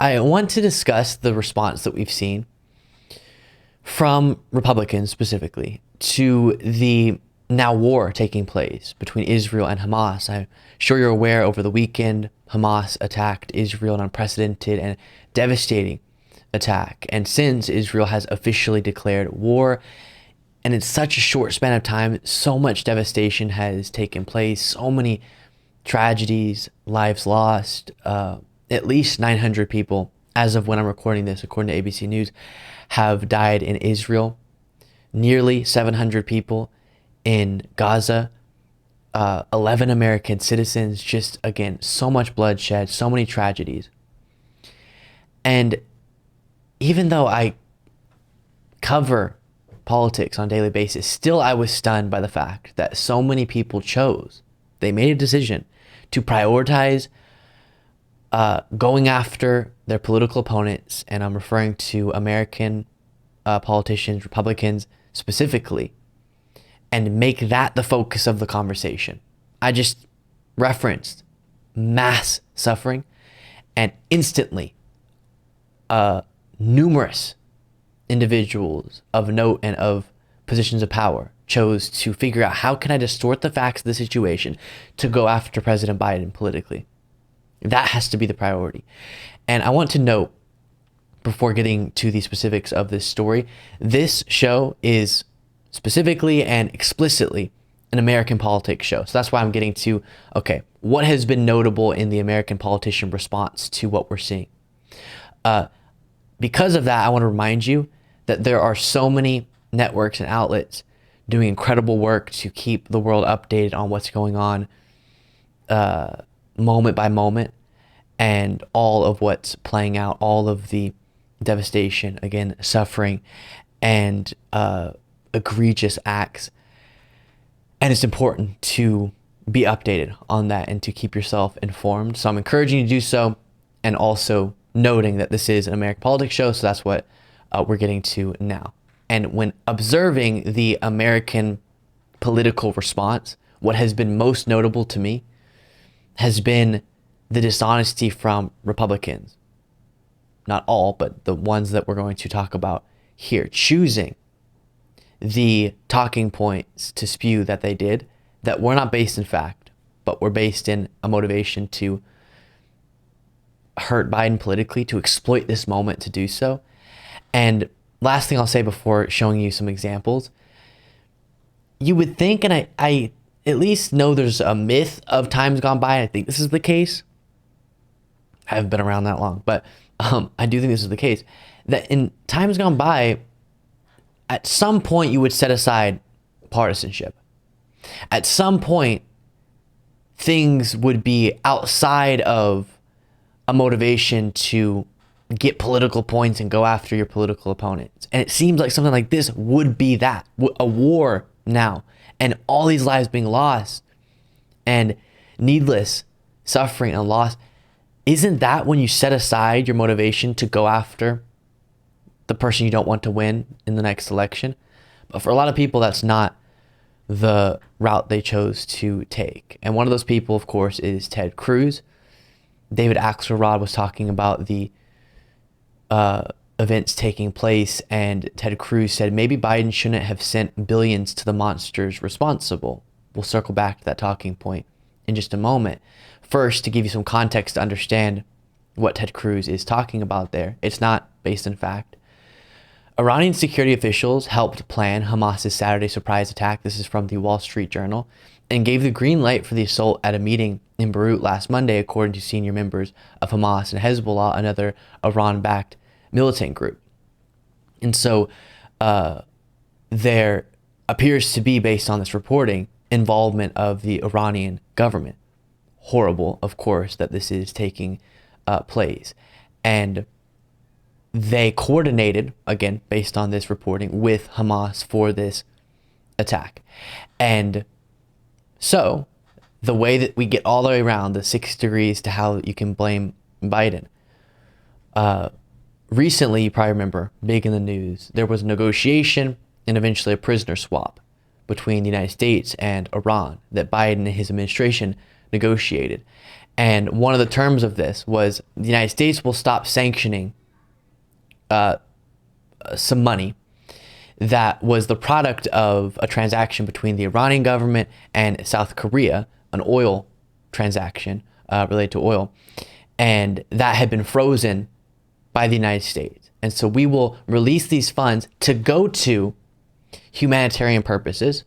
I want to discuss the response that we've seen from Republicans specifically to the now war taking place between Israel and Hamas. I'm sure you're aware over the weekend, Hamas attacked Israel in an unprecedented and devastating attack. And since Israel has officially declared war, and in such a short span of time, so much devastation has taken place, so many tragedies, lives lost, at least 900 people, as of when I'm recording this, according to ABC News, have died in Israel. Nearly 700 people in Gaza, 11 American citizens, just again, so much bloodshed, so many tragedies. And even though I cover politics on a daily basis, still I was stunned by the fact that so many people they made a decision to prioritize going after their political opponents, and I'm referring to American politicians, Republicans specifically, and make that the focus of the conversation. I just referenced mass suffering, and instantly numerous individuals of note and of positions of power chose to figure out, how can I distort the facts of the situation to go after President Biden politically? That has to be the priority. And I want to note, before getting to the specifics of this story, this show is specifically and explicitly an American politics show. So that's why I'm getting to, okay, what has been notable in the American politician response to what we're seeing? Because of that, I want to remind you that there are so many networks and outlets doing incredible work to keep the world updated on what's going on moment by moment, and all of what's playing out, all of the devastation, again, suffering, and egregious acts. And it's important to be updated on that and to keep yourself informed. So I'm encouraging you to do so, and also noting that this is an American politics show, so that's what we're getting to now. And when observing the American political response, what has been most notable to me has been the dishonesty from Republicans. Not all, but the ones that we're going to talk about here, choosing the talking points to spew that they did, that were not based in fact, but were based in a motivation to hurt Biden politically, to exploit this moment to do so. And last thing I'll say before showing you some examples, you would think, and I at least know there's a myth of times gone by, I think this is the case. I haven't been around that long, but I do think this is the case, that in times gone by, at some point you would set aside partisanship. At some point, things would be outside of a motivation to get political points and go after your political opponents. And it seems like something like this would be that, a war now, and all these lives being lost and needless suffering and loss. Isn't that when you set aside your motivation to go after the person you don't want to win in the next election? But for a lot of people, that's not the route they chose to take. And one of those people, of course, is Ted Cruz. David Axelrod was talking about the events taking place, and Ted Cruz said maybe Biden shouldn't have sent billions to the monsters responsible. We'll circle back to that talking point in just a moment. First, to give you some context to understand what Ted Cruz is talking about there, it's not based in fact. Iranian security officials helped plan Hamas's Saturday surprise attack, this is from the Wall Street Journal, and gave the green light for the assault at a meeting in Beirut last Monday, according to senior members of Hamas and Hezbollah, another Iran-backed militant group. And so there appears to be, based on this reporting, involvement of the Iranian government. Horrible, of course, that this is taking place. And they coordinated, again, based on this reporting, with Hamas for this attack. And so the way that we get all the way around the 6 degrees to how you can blame Biden. Recently, you probably remember, big in the news, there was a negotiation and eventually a prisoner swap between the United States and Iran that Biden and his administration negotiated. And one of the terms of this was the United States will stop sanctioning some money that was the product of a transaction between the Iranian government and South Korea, an oil transaction related to oil. And that had been frozen by the United States. And so we will release these funds to go to humanitarian purposes,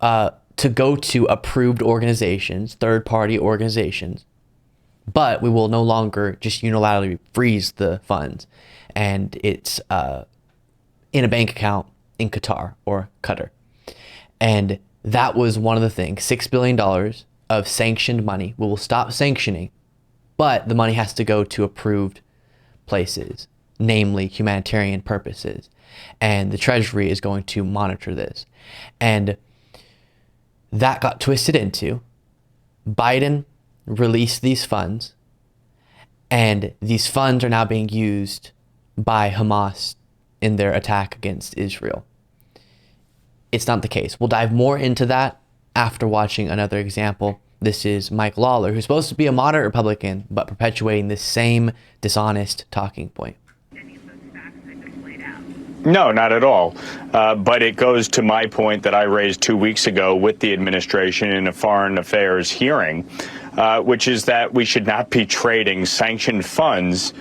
to go to approved organizations, third-party organizations, but we will no longer just unilaterally freeze the funds and it's in a bank account in Qatar or Qatar. And that was one of the things, $6 billion of sanctioned money. We will stop sanctioning, but the money has to go to approved places, namely humanitarian purposes. And the Treasury is going to monitor this. And that got twisted into Biden released these funds, and these funds are now being used by Hamas in their attack against Israel. It's not the case. We'll dive more into that after watching another example. This is Mike Lawler, who's supposed to be a moderate Republican, but perpetuating this same dishonest talking point. No, not at all. But it goes to my point that I raised 2 weeks ago with the administration in a foreign affairs hearing, which is that we should not be trading sanctioned funds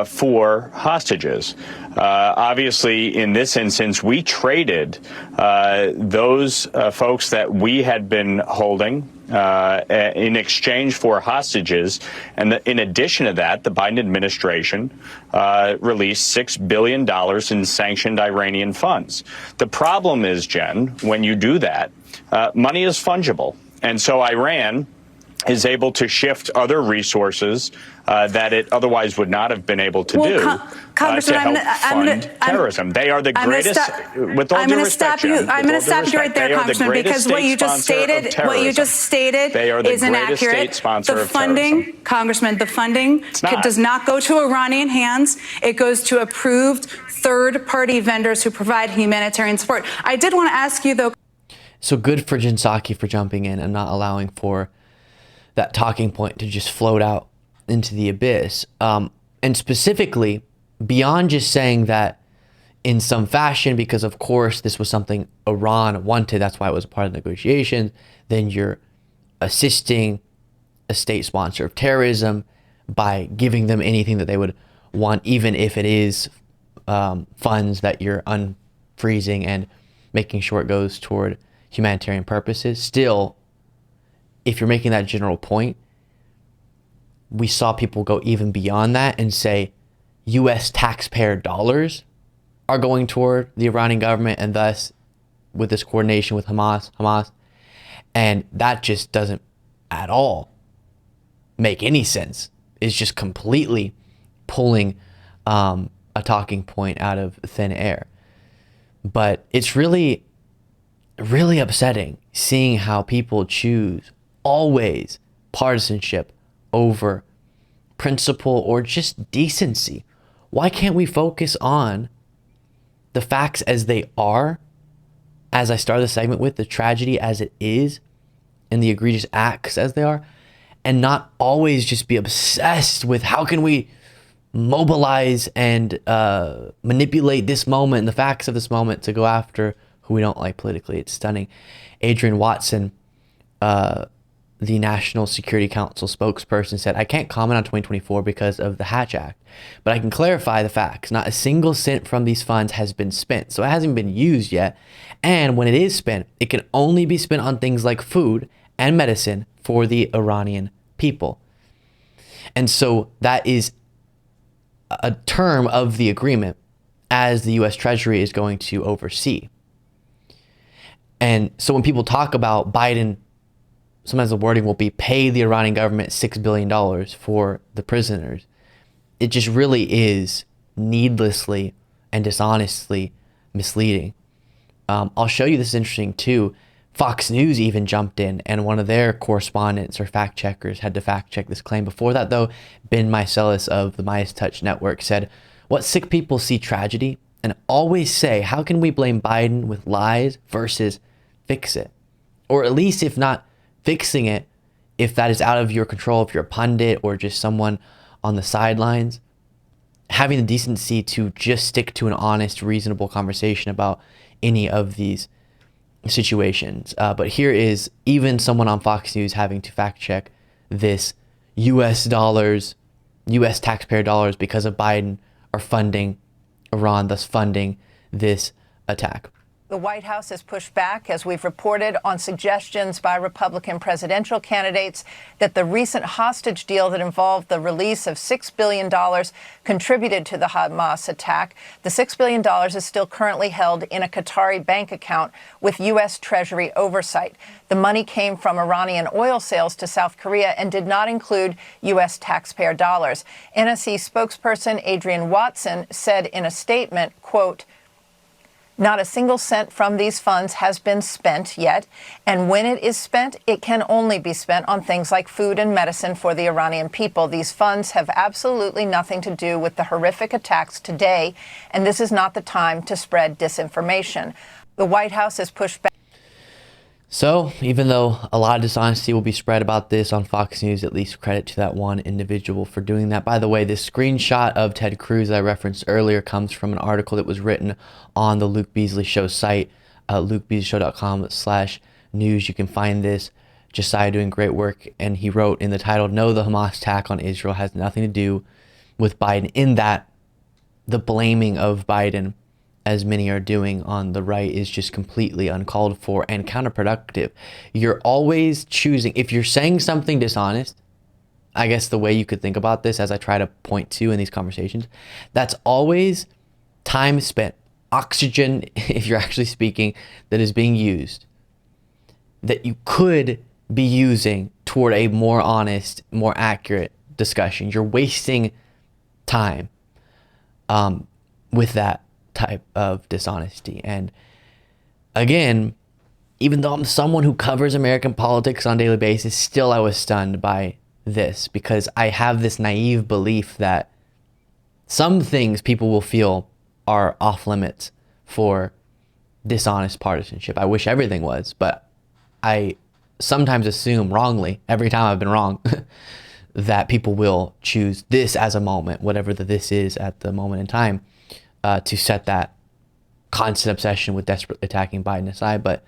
for hostages. Obviously, in this instance, we traded those folks that we had been holding in exchange for hostages. And in addition to that, the Biden administration released $6 billion in sanctioned Iranian funds. The problem is, Jen, when you do that, money is fungible. And so Iran is able to shift other resources that it otherwise would not have been able to do to help fund terrorism. They are the greatest, with all due respect, I'm going to stop you right there, Congressman, because what you just stated is inaccurate. The funding, Congressman, the funding does not go to Iranian hands. It goes to approved third-party vendors who provide humanitarian support. I did want to ask you, though. So good for Jen Psaki for jumping in and not allowing for that talking point to just float out into the abyss. And specifically, beyond just saying that in some fashion, because of course this was something Iran wanted, that's why it was part of the negotiations, then you're assisting a state sponsor of terrorism by giving them anything that they would want, even if it is funds that you're unfreezing and making sure it goes toward humanitarian purposes. Still, if you're making that general point, we saw people go even beyond that and say U.S. taxpayer dollars are going toward the Iranian government, and thus with this coordination with Hamas. And that just doesn't at all make any sense. It's just completely pulling a talking point out of thin air. But it's really, really upsetting seeing how people choose always partisanship over principle or just decency. Why can't we focus on the facts as they are, as I started the segment with, the tragedy as it is, and the egregious acts as they are, and not always just be obsessed with how can we mobilize and manipulate this moment and the facts of this moment to go after who we don't like politically. It's stunning. Adrian Watson, the National Security Council spokesperson, said, "I can't comment on 2024 because of the Hatch Act, but I can clarify the facts. Not a single cent from these funds has been spent, so it hasn't been used yet. And when it is spent, it can only be spent on things like food and medicine for the Iranian people." And so that is a term of the agreement as the U.S. Treasury is going to oversee. And so when people talk about Biden, sometimes the wording will be pay the Iranian government $6 billion for the prisoners. It just really is needlessly and dishonestly misleading. I'll show you, this is interesting too. Fox News even jumped in, and one of their correspondents or fact checkers had to fact check this claim. Before that, though, Ben Meiselas of the Midas Touch Network said, "What sick people see tragedy and always say, how can we blame Biden with lies versus fix it? Or at least if not fixing it, if that is out of your control, if you're a pundit or just someone on the sidelines, having the decency to just stick to an honest, reasonable conversation about any of these situations. But here is even someone on Fox News having to fact check this US dollars, US taxpayer dollars because of Biden are funding Iran, thus funding this attack. The White House has pushed back, as we've reported, on suggestions by Republican presidential candidates that the recent hostage deal that involved the release of $6 billion contributed to the Hamas attack. The $6 billion is still currently held in a Qatari bank account with U.S. Treasury oversight. The money came from Iranian oil sales to South Korea and did not include U.S. taxpayer dollars. NSC spokesperson Adrian Watson said in a statement, quote, "Not a single cent from these funds has been spent yet, and when it is spent, it can only be spent on things like food and medicine for the Iranian people. These funds have absolutely nothing to do with the horrific attacks today, and this is not the time to spread disinformation." The White House has pushed back. So, even though a lot of dishonesty will be spread about this on Fox News, at least credit to that one individual for doing that. By the way, this screenshot of Ted Cruz I referenced earlier comes from an article that was written on the Luke Beasley Show site, lukebeasleyshow.com/news. You can find this. Josiah doing great work, and he wrote in the title, "No, the Hamas attack on Israel has nothing to do with Biden," in that the blaming of Biden, as many are doing on the right, is just completely uncalled for and counterproductive. You're always choosing, if you're saying something dishonest, I guess the way you could think about this, as I try to point to in these conversations, that's always time spent, oxygen, if you're actually speaking, that is being used, that you could be using toward a more honest, more accurate discussion. You're wasting time with that type of dishonesty. And again, even though I'm someone who covers American politics on a daily basis, still I was stunned by this, because I have this naive belief that some things people will feel are off limits for dishonest partisanship. I wish everything was, but I sometimes assume wrongly, every time I've been wrong, that people will choose this as a moment, whatever the this is at the moment in time, to set that constant obsession with desperately attacking Biden aside, but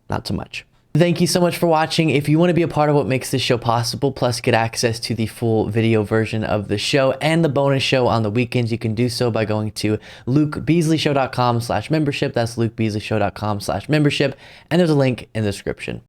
not so much. Thank you so much for watching. If you want to be a part of what makes this show possible, plus get access to the full video version of the show and the bonus show on the weekends, you can do so by going to lukebeasleyshow.com/membership. That's lukebeasleyshow.com/membership. And there's a link in the description.